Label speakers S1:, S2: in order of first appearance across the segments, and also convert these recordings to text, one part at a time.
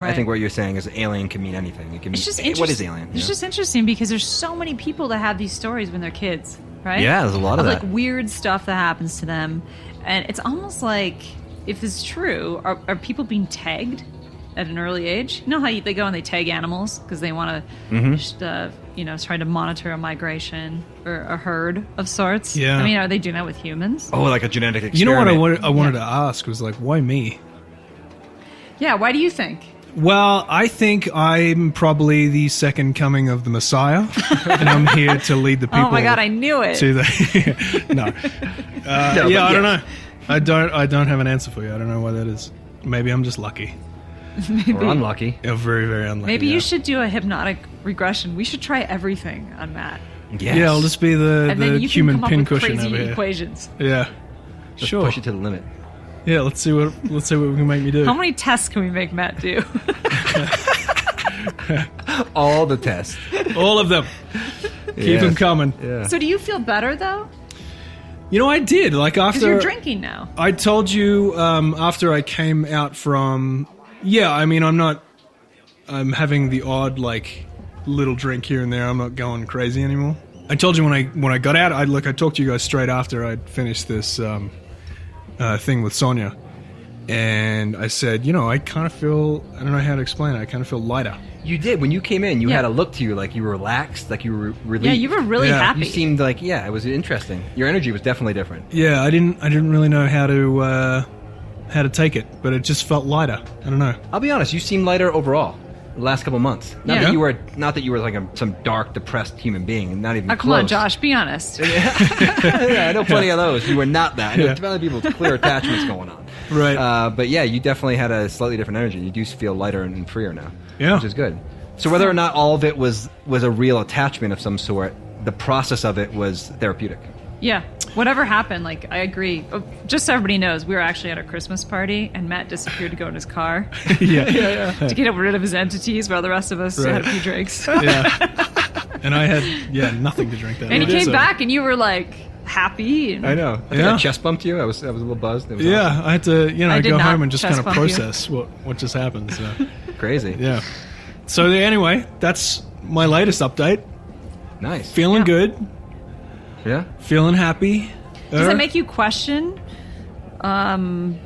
S1: I think what you're saying is alien can mean anything. It can mean, what is alien?
S2: It's just interesting because there's so many people that have these stories when they're kids, right?
S1: Yeah, there's a lot of that.
S2: Like weird stuff that happens to them. And it's almost like, if it's true, are people being tagged at an early age? You know how they go and they tag animals because they want to, try to monitor a migration or a herd of sorts?
S3: Yeah.
S2: I mean, are they doing that with humans?
S1: Oh, like a genetic experiment.
S3: You know what I wanted to ask was like, why me?
S2: Yeah, why do you think?
S3: Well, I think I'm probably the second coming of the Messiah, and I'm here to lead the people.
S2: Oh my God, I knew it.
S3: To the no, I don't know. I don't have an answer for you. I don't know why that is. Maybe I'm just lucky.
S2: Maybe.
S1: Or unlucky.
S3: Yeah, very, very unlucky.
S2: Maybe you should do a hypnotic regression. We should try everything on Matt.
S1: Yes.
S3: Yeah, I'll just be the human pincushion over here.
S2: Equations.
S3: Yeah,
S1: Let's
S3: sure.
S1: push it to the limit.
S3: Yeah, let's see what we can make me do.
S2: How many tests can we make Matt do?
S1: All the tests.
S3: All of them. Keep them coming.
S1: Yeah.
S2: So do you feel better though?
S3: You know, I did. Like after
S2: Because you're drinking now.
S3: I told you after I came out from. Yeah, I mean, I'm having the odd like little drink here and there. I'm not going crazy anymore. I told you when I got out. I talked to you guys straight after I'd finished this. Thing with Sonja, and I said, I kind of feel, I don't know how to explain it, I kind of feel lighter.
S1: You did. When you came in, you had a look to you like you were relaxed, like you were relieved.
S2: Yeah, you were really happy.
S1: You seemed like, it was interesting. Your energy was definitely different.
S3: Yeah, I didn't really know how to take it, but it just felt lighter. I don't know.
S1: I'll be honest, you seem lighter overall the last couple months. Not that you were like some dark, depressed human being, not even close.
S2: Come on, Josh, be honest.
S1: Yeah, I know plenty of those. You were not that. I know plenty of people with clear attachments going on.
S3: Right.
S1: But yeah, you definitely had a slightly different energy. You do feel lighter and freer now.
S3: Yeah.
S1: Which is good. So whether or not all of it was a real attachment of some sort, the process of it was therapeutic.
S2: Yeah. Whatever happened, like, I agree. Just so everybody knows, we were actually at a Christmas party, and Matt disappeared to go in his car. To get rid of his entities while the rest of us had a few drinks.
S3: Yeah. And I had, nothing to drink that
S2: And
S3: night,
S2: he came back, and you were, like, happy. And
S1: I know. I think I chest bumped you. I was a little buzzed. It was awesome.
S3: I had to, go home and just kind of
S2: bump
S3: process what just happened. So.
S1: Crazy.
S3: Yeah. So anyway, that's my latest update.
S1: Nice.
S3: Feeling good.
S1: Yeah.
S3: Feeling happy.
S2: Does it make you question,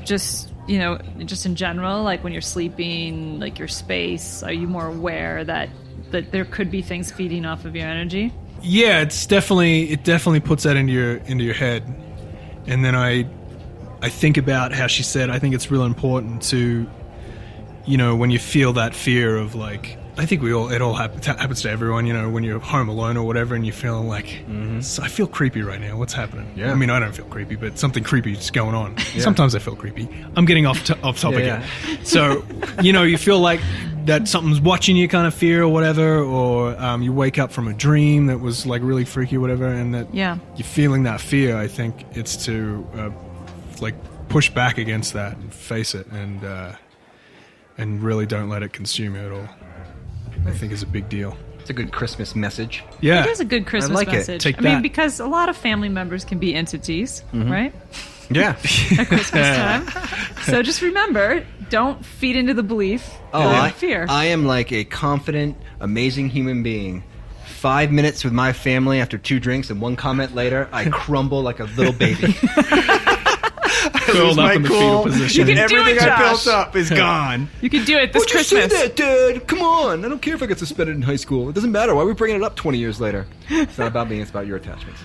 S2: just in general, like when you're sleeping, like your space? Are you more aware that there could be things feeding off of your energy?
S3: Yeah, it definitely puts that into your head, and then I think about how she said. I think it's real important to, when you feel that fear of like. I think it all happens to everyone, when you're home alone or whatever, and you're feeling like, I feel creepy right now. What's happening? Yeah. I mean, I don't feel creepy, but something creepy is going on. Yeah. Sometimes I feel creepy. I'm getting off topic here. So, you feel like that something's watching you kind of fear or whatever, or you wake up from a dream that was like really freaky or whatever, and that you're feeling that fear. I think it's to like push back against that and face it and really don't let it consume you at all. I think is a big deal.
S1: It's a good Christmas message.
S3: Yeah.
S2: It is a good Christmas message.
S3: Take
S2: I mean, because a lot of family members can be entities, right?
S1: Yeah.
S2: At Christmas time. So just remember, don't feed into the belief of fear.
S1: I am like a confident, amazing human being. 5 minutes with my family after 2 drinks and 1 comment later, I crumble like a little baby.
S3: Curled up in the fetal position.
S2: You can do
S1: Everything
S2: it, Josh.
S1: I built up is gone.
S2: You can do it this Christmas.
S1: You say that, Dad? Come on. I don't care if I get suspended in high school. It doesn't matter. Why are we bringing it up 20 years later? It's not about me. It's about your attachments.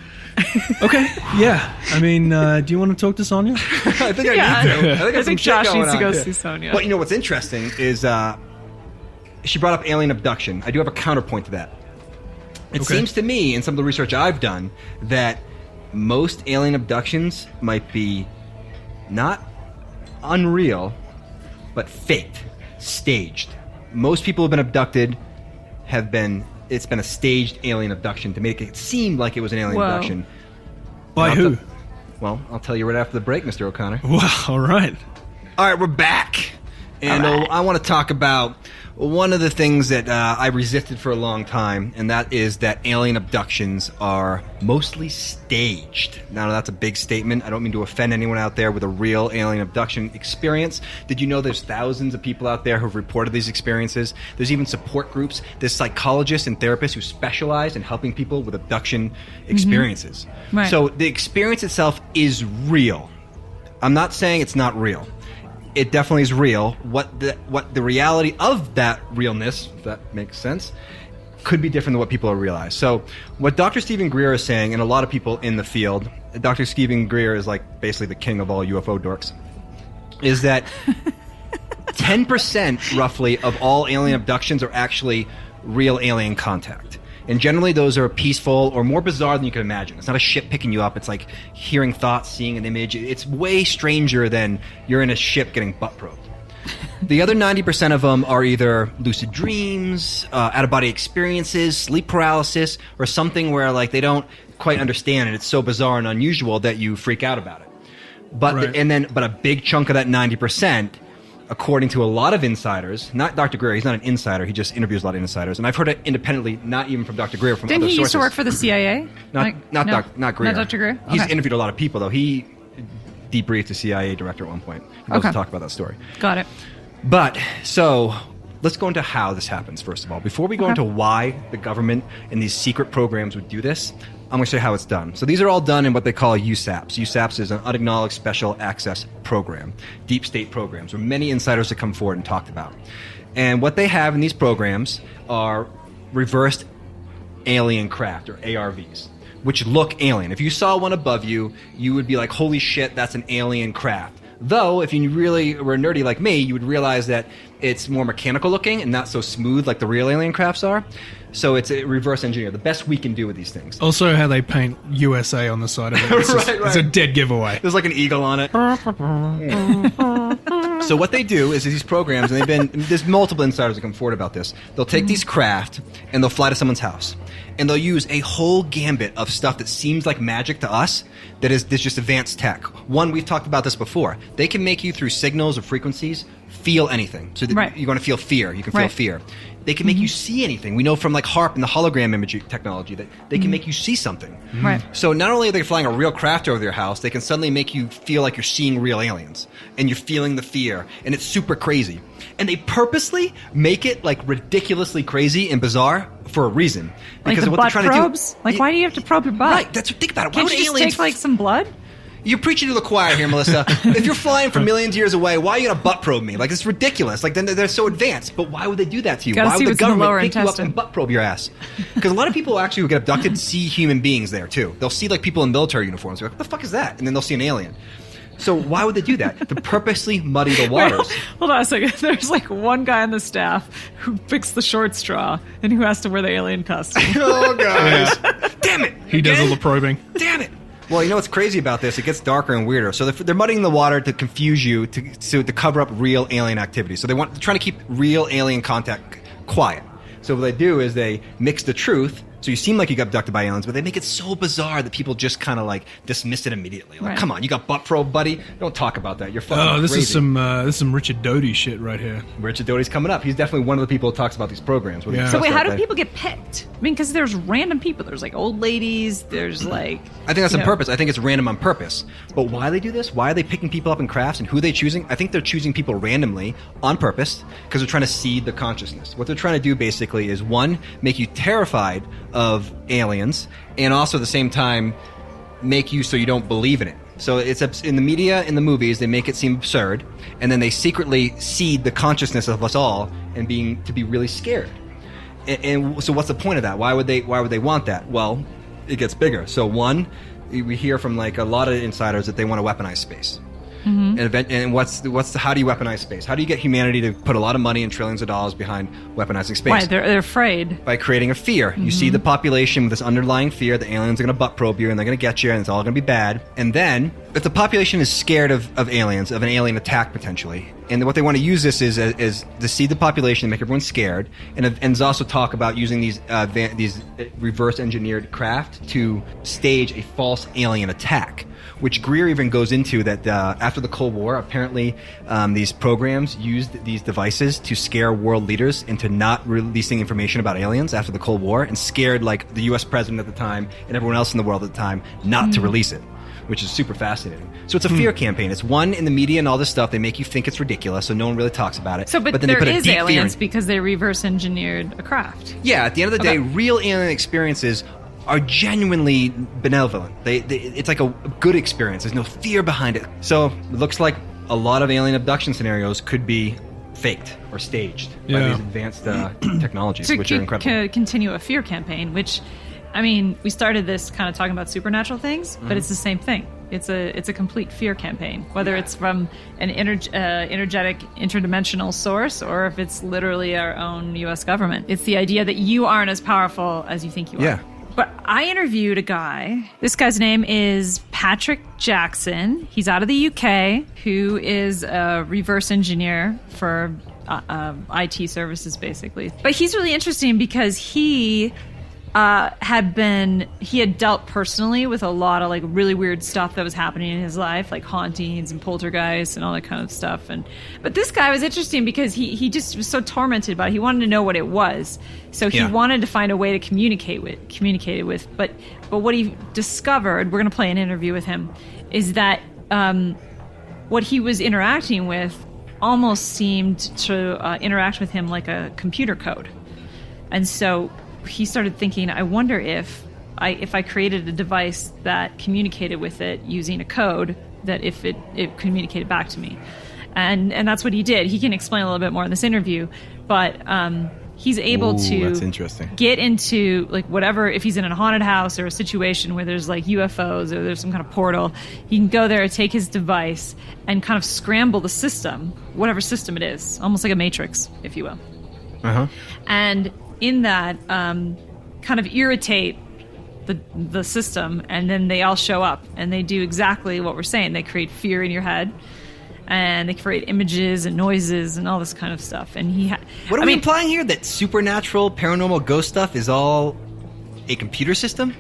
S3: Okay. Yeah. I mean, do you want to talk to Sonja?
S1: I think I need to. I
S2: think Josh needs to go see Sonja.
S1: But what's interesting is she brought up alien abduction. I do have a counterpoint to that. It seems to me, in some of the research I've done, that most alien abductions might be not unreal, but faked, staged. Most people who've been abducted it's been a staged alien abduction to make it seem like it was an alien abduction.
S3: By who?
S1: I'll tell you right after the break, Mr. O'Connor.
S3: Well, all right.
S1: All right, we're back. And
S2: All right.
S1: I want to talk about one of the things that I resisted for a long time, and that is that alien abductions are mostly staged. Now, that's a big statement. I don't mean to offend anyone out there with a real alien abduction experience. Did you know there's thousands of people out there who've reported these experiences? There's even support groups. There's psychologists and therapists who specialize in helping people with abduction experiences.
S2: Right.
S1: So the experience itself is real. I'm not saying it's not real. It definitely is real. What the reality of that realness, if that makes sense, could be different than what people realize. So what Dr. Stephen Greer is saying, and a lot of people in the field, Dr. Stephen Greer is like basically the king of all UFO dorks, is that 10% roughly of all alien abductions are actually real alien contact. And generally those are peaceful or more bizarre than you can imagine. It's not a ship picking you up. It's like hearing thoughts, seeing an image. It's way stranger than you're in a ship getting butt probed. The other 90% of them are either lucid dreams, out-of-body experiences, sleep paralysis, or something where like they don't quite understand and it's so bizarre and unusual that you freak out about it. But
S3: Right.
S1: but a big chunk of that 90%, according to a lot of insiders, not Dr. Greer, he's not an insider, he just interviews a lot of insiders, and I've heard it independently, not even from Dr. Greer, from
S2: Didn't
S1: other
S2: he
S1: sources.
S2: used to work for the CIA?
S1: Not Greer.
S2: Not Dr. Greer?
S1: He's
S2: Okay.
S1: interviewed a lot of people, though. He debriefed the CIA director at one point. He goes to
S2: Okay.
S1: talk about that story.
S2: Got it.
S1: But, so, let's go into how this happens, first of all. Before we go
S2: Okay.
S1: into why the government and these secret programs would do this, I'm going to show you how it's done. So these are all done in what they call USAPs. USAPs is an unacknowledged special access program, deep state programs, where many insiders have come forward and talked about. And what they have in these programs are reversed alien craft, or ARVs, which look alien. If you saw one above you, you would be like, holy shit, that's an alien craft. Though, if you really were nerdy like me, you would realize that it's more mechanical looking and not so smooth like the real alien crafts are. So it's a reverse engineer, the best we can do with these things.
S3: Also, how they paint USA on the side of it. It's,
S1: Right.
S3: it's a dead giveaway.
S1: There's like an eagle on it. So what they do is these programs, and there's multiple insiders that come forward about this. They'll take these craft and they'll fly to someone's house, and they'll use a whole gambit of stuff that seems like magic to us. That is just advanced tech. One, we've talked about this before. They can make you through signals or frequencies feel anything. So that
S2: Right.
S1: you're going to feel fear. You can feel
S2: Right.
S1: fear. They can make you see anything. We know from like HARP and the hologram imaging technology that they can make you see something.
S2: Right.
S1: So not only are they flying a real craft over your house, they can suddenly make you feel like you're seeing real aliens, and you're feeling the fear, and it's super crazy. And they purposely make it like ridiculously crazy and bizarre for a reason.
S2: Like
S1: Because
S2: the
S1: of what they're
S2: butt
S1: trying
S2: probes?
S1: to do.
S2: Like, why do you have to probe your butt?
S1: Right. Think about it. Why
S2: Can't
S1: would
S2: you just
S1: aliens
S2: take like some blood?
S1: You're preaching to the choir here, Melissa. If you're flying from millions of years away, why are you gonna butt probe me? Like, it's ridiculous. Like, then they're so advanced. But why would they do that to you?
S2: Gotta
S1: Why
S2: see
S1: would the
S2: what's in the
S1: government
S2: lower
S1: pick you up
S2: intestine.
S1: and butt probe your ass? Because a lot of people actually who get abducted see human beings there too. They'll see like people in military uniforms. They're like, what the fuck is that? And then they'll see an alien. So why would they do that? To purposely muddy the waters.
S2: Hold on a second. There's like one guy on the staff who picks the short straw and who has to wear the alien costume.
S1: Oh, guys. Damn it.
S3: He does all
S1: Again?
S3: the probing.
S1: Damn it! Well, you know what's crazy about this? It gets darker and weirder. So they're muddying the water to confuse you, to cover up real alien activity. So they're trying to keep real alien contact quiet. So what they do is they mix the truth, so you seem like you got abducted by aliens, but they make it so bizarre that people just kind of like dismiss it immediately. Like,
S2: Right.
S1: come on, you got butt probe, buddy. Don't talk about that. You're fucking
S3: Oh, this
S1: crazy.
S3: is some Richard Doty shit right here.
S1: Richard Doty's coming up. He's definitely one of the people who talks about these programs. What do you
S3: Yeah.
S2: So
S1: discuss
S2: wait, how
S1: that
S2: do
S1: day?
S2: people get picked? I mean, because there's random people. There's like old ladies. There's like.
S1: I think that's
S2: you
S1: on
S2: know-
S1: purpose. I think it's random on purpose. But why they do this? Why are they picking people up in crafts and who they choosing? I think they're choosing people randomly on purpose because they're trying to seed the consciousness. What they're trying to do basically is one, make you terrified of aliens, and also at the same time make you so you don't believe in it. So it's in the media, in the movies, they make it seem absurd, and then they secretly seed the consciousness of us all and to be really scared. And so what's the point of that? Why would they want that? Well, it gets bigger. So one, we hear from like a lot of insiders that they want to weaponize space. And how do you weaponize space? How do you get humanity to put a lot of money and trillions of dollars behind weaponizing space?
S2: Right, they're afraid.
S1: By creating a fear. You see the population with this underlying fear, the aliens are going to butt probe you and they're going to get you and it's all going to be bad. And then, if the population is scared of aliens, of an alien attack potentially, And what they want to use this is to seed the population and make everyone scared, and also talk about using these reverse engineered craft to stage a false alien attack. Which Greer even goes into that after the Cold War, apparently these programs used these devices to scare world leaders into not releasing information about aliens after the Cold War, and scared like the U.S. president at the time and everyone else in the world at the time not to release it, which is super fascinating. So it's a fear campaign. It's one in the media and all this stuff. They make you think it's ridiculous, so no one really talks about it.
S2: So, but
S1: then
S2: there
S1: they put a
S2: is
S1: deep
S2: aliens
S1: fear
S2: because they reverse engineered a craft.
S1: Yeah, at the end of the day, real alien experiences are genuinely benevolent. It's like a good experience. There's no fear behind it. So it looks like a lot of alien abduction scenarios could be faked or staged by these advanced technologies, which are incredible.
S2: To continue a fear campaign, which, I mean, we started this kind of talking about supernatural things, but it's the same thing. It's a complete fear campaign, whether it's from an energetic, interdimensional source, or if it's literally our own U.S. government. It's the idea that you aren't as powerful as you think you are.
S1: Yeah.
S2: But I interviewed a guy. This guy's name is Patrick Jackson. He's out of the UK, who is a reverse engineer for IT services, basically. But he's really interesting because he had dealt personally with a lot of like really weird stuff that was happening in his life, like hauntings and poltergeists and all that kind of stuff. But this guy was interesting because he just was so tormented by it. He wanted to know what it was, so he wanted to find a way to communicate it with. But what he discovered, we're going to play an interview with him, is that what he was interacting with almost seemed to interact with him like a computer code, and so he started thinking, I wonder if I created a device that communicated with it using a code, that if it communicated back to me. And that's what he did. He can explain a little bit more in this interview, but he's able to
S1: that's interesting.
S2: Get into like whatever, if he's in a haunted house or a situation where there's like UFOs or there's some kind of portal, he can go there and take his device and kind of scramble the system, whatever system it is, almost like a matrix, if you will. And in that, kind of irritate the system, and then they all show up and they do exactly what we're saying. They create fear in your head, and they create images and noises and all this kind of stuff. And
S1: what are we implying here? That supernatural, paranormal, ghost stuff is all a computer system?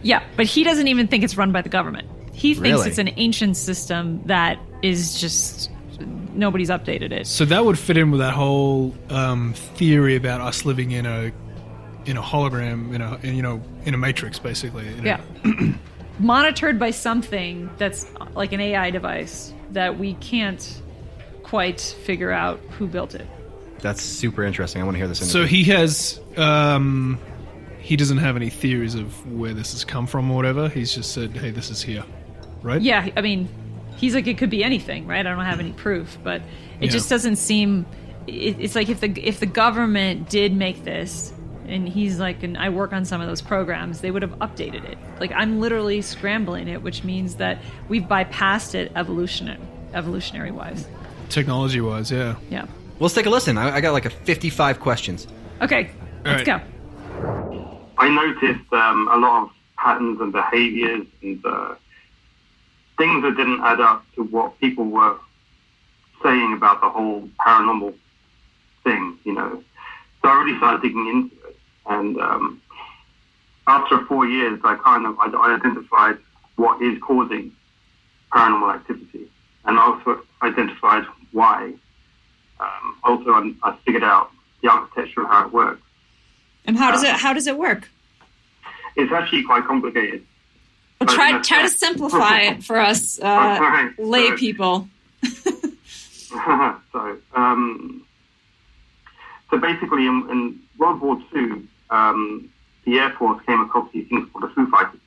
S2: Yeah, but he doesn't even think it's run by the government. He thinks
S1: Really?
S2: it's an ancient system that is just nobody's updated it.
S3: So that would fit in with that whole theory about us living in a hologram, in a matrix, basically.
S2: Yeah. Monitored by something that's like an AI device that we can't quite figure out who built it.
S1: That's super interesting. I want to hear this interview.
S3: So he has, he doesn't have any theories of where this has come from or whatever. He's just said, hey, this is here, right?
S2: Yeah, I mean, he's like, it could be anything, right? I don't have any proof, but it just doesn't seem. It's like if the government did make this, and he's like, and I work on some of those programs, they would have updated it. Like, I'm literally scrambling it, which means that we've bypassed it evolutionary wise.
S3: Technology wise, yeah.
S2: Yeah.
S1: Well, let's take a listen. I got like a 55 questions.
S2: Okay, let's go.
S4: I noticed a lot of patterns and behaviors and things that didn't add up to what people were saying about the whole paranormal thing, So I really started digging into it. And after 4 years, I identified what is causing paranormal activity, and also identified why. I figured out the architecture of how it works.
S2: And how does it work?
S4: It's actually quite complicated.
S2: Well, try to simplify it for us lay people.
S4: So basically, in World War II, the Air Force came across these things called the Foo Fighters,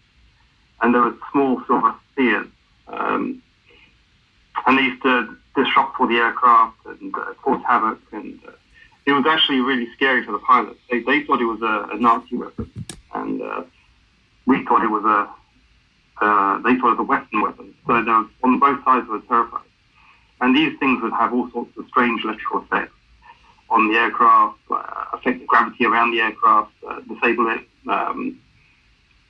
S4: and there were small silver spheres, and they used to disrupt all the aircraft and cause havoc, and it was actually really scary for the pilots. They thought it was a Nazi weapon, and we thought it was a Western weapon. So there was, on both sides were terrified. And these things would have all sorts of strange electrical effects on the aircraft, affect the gravity around the aircraft, disable it,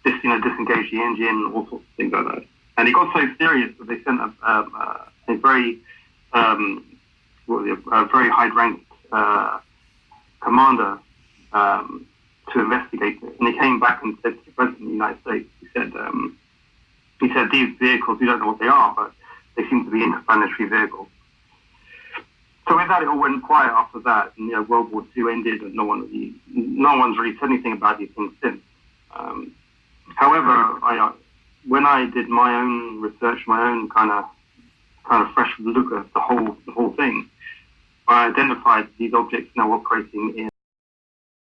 S4: disengage the engine, all sorts of things like that. And it got so serious that they sent a very a very high-ranked commander to investigate it, and he came back and said to the President of the United States, he said these vehicles, we don't know what they are, but they seem to be interplanetary vehicles. So with that, it all went quiet after that, and World War II ended, and no one's really said anything about these things since. However, when I did my own research, my own kind of fresh look at the whole thing, I identified these objects now operating in